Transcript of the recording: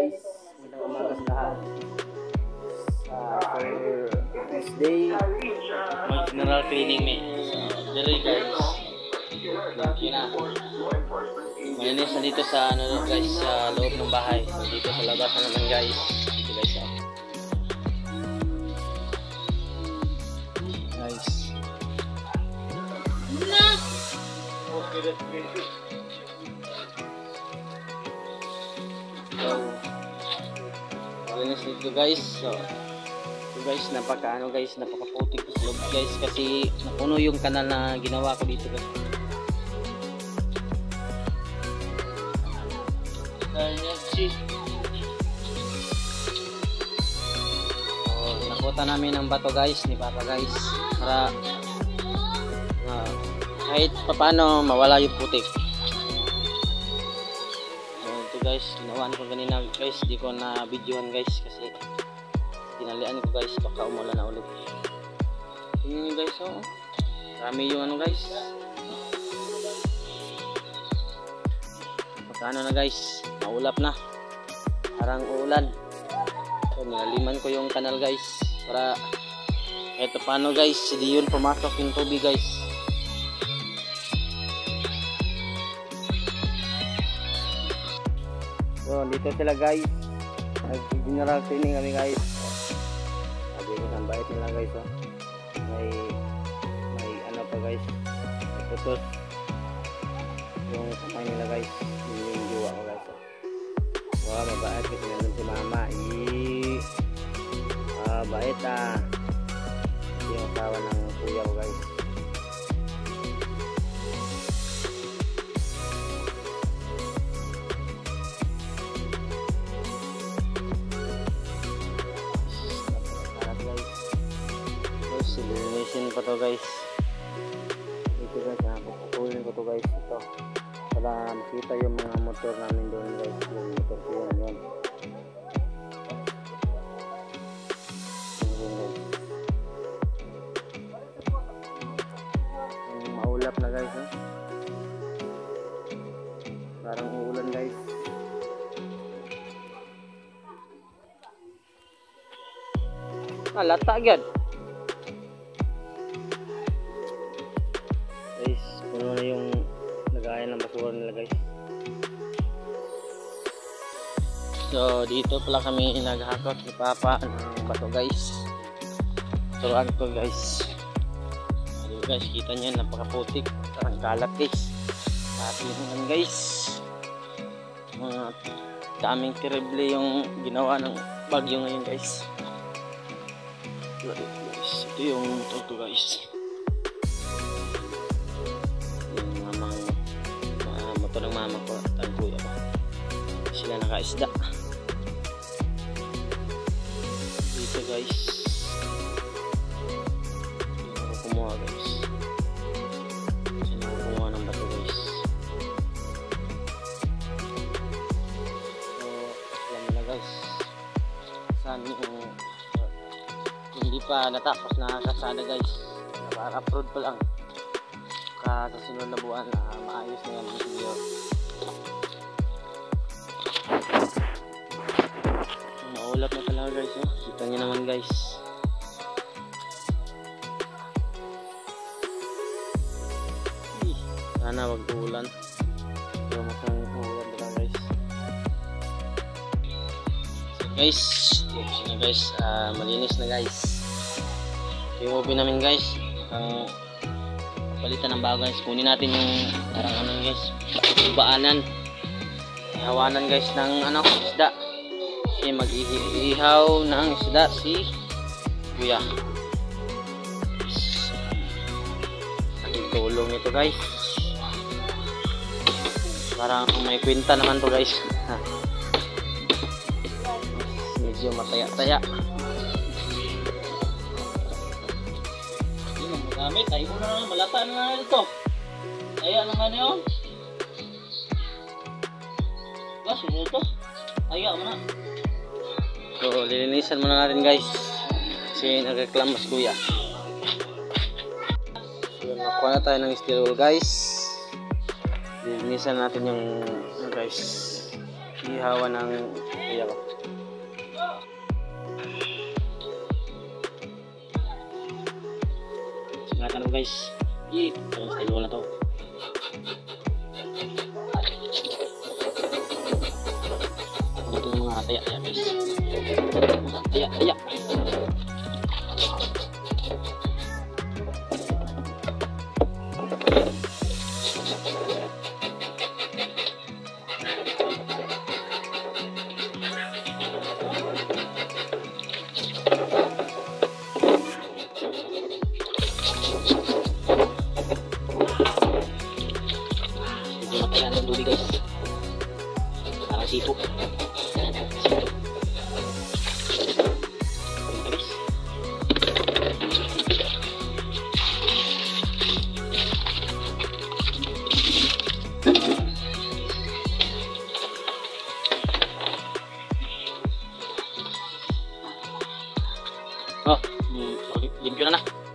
guys, magandang umaga sa lahat. For this day, mag-general cleaning me. So, diri guys. Yun na. Malinis na dito sa ano guys, sa loob ng bahay. So, dito sa labas na naman guys. Dito guys. Guys. So, malinis dito guys. So, guys, napakaputik sa loob guys kasi napuno yung kanal na ginawa ko dito guys. So, nakuha namin ng bato guys ni Papa guys para kahit paano mawala yung putik. So, ito guys, ginawan ko kanina guys, di ko na videoan guys kasi tinalian ko guys, baka umulan na ulit. Tingnan nyo guys, oh. Marami yung ano guys. Pagkano na guys, maulap na. Parang uulan. So nilaliman ko yung kanal guys para eto paano guys, hindi yun pumasok yung tubig guys. So dito sila guys, nag-general cleaning kami guys. Ang bait nila guys, oh. May ano pa guys, may putos yung kamay nila guys, yung jowa ko guys, oh. Wow, mabait kasi nandun si mama. Bait yung asawa ng kuya ko guys. Silinisin ko to guys. Ito guys, pupukulin ko to guys. Ito para makita yung mga motor namin doon guys. Yung motor ko yun. Maulap na guys, eh. Parang uulan guys. Lata agad. Guys, puno na yung lagayan ng basura nila guys. So dito pala kami naghakot ni Papa ng bato guys. Turuan ko guys. Dito guys, kita nyo napakaputik, parang kalat guys. Sabi naman guys, mga daming terrible yung ginawa ng bagyo ngayon guys. Ito yung motor ko guys. Ng mama ko at ang kuya ko, sila nakaisda dito guys. Hindi ako kumuha guys, sila ako kumuha ng bato guys. So alam mo na guys, saan yung hindi pa natapos na kasada guys, naka-upload pa lang. Sa sunod na buwan maayos na yan ang video. Maulap na talaga guys, oh. Kita nyo naman guys. Sana wag uulan. Pero mukhang uulan talaga guys. So guys, guys, malinis na guys yung ubi namin guys. Palitan ng bago guys. Kunin natin yung parang ano guys, baanan, hawanan guys ng ano, isda. Kasi mag-ihaw ng isda si kuya. Aking tulong ito guys. Parang may kwenta naman to guys. Medyo mataya-taya. Gamit, tayo mo na lang, malata na ito. Kaya naman yun. Gas, ito. Kaya mo na. So, lilinisan muna natin guys. Kasi nagreklamo si kuya. So, nakuha na tayo ng steel wool guys. Lilinisan natin yung guys, ihawan ng kuya ko. Singatan mo guys. Tapos tayo na to. Ito yung mga taya-taya guys. Taya-taya. Guys, parang sito. Oh, limpyo na na.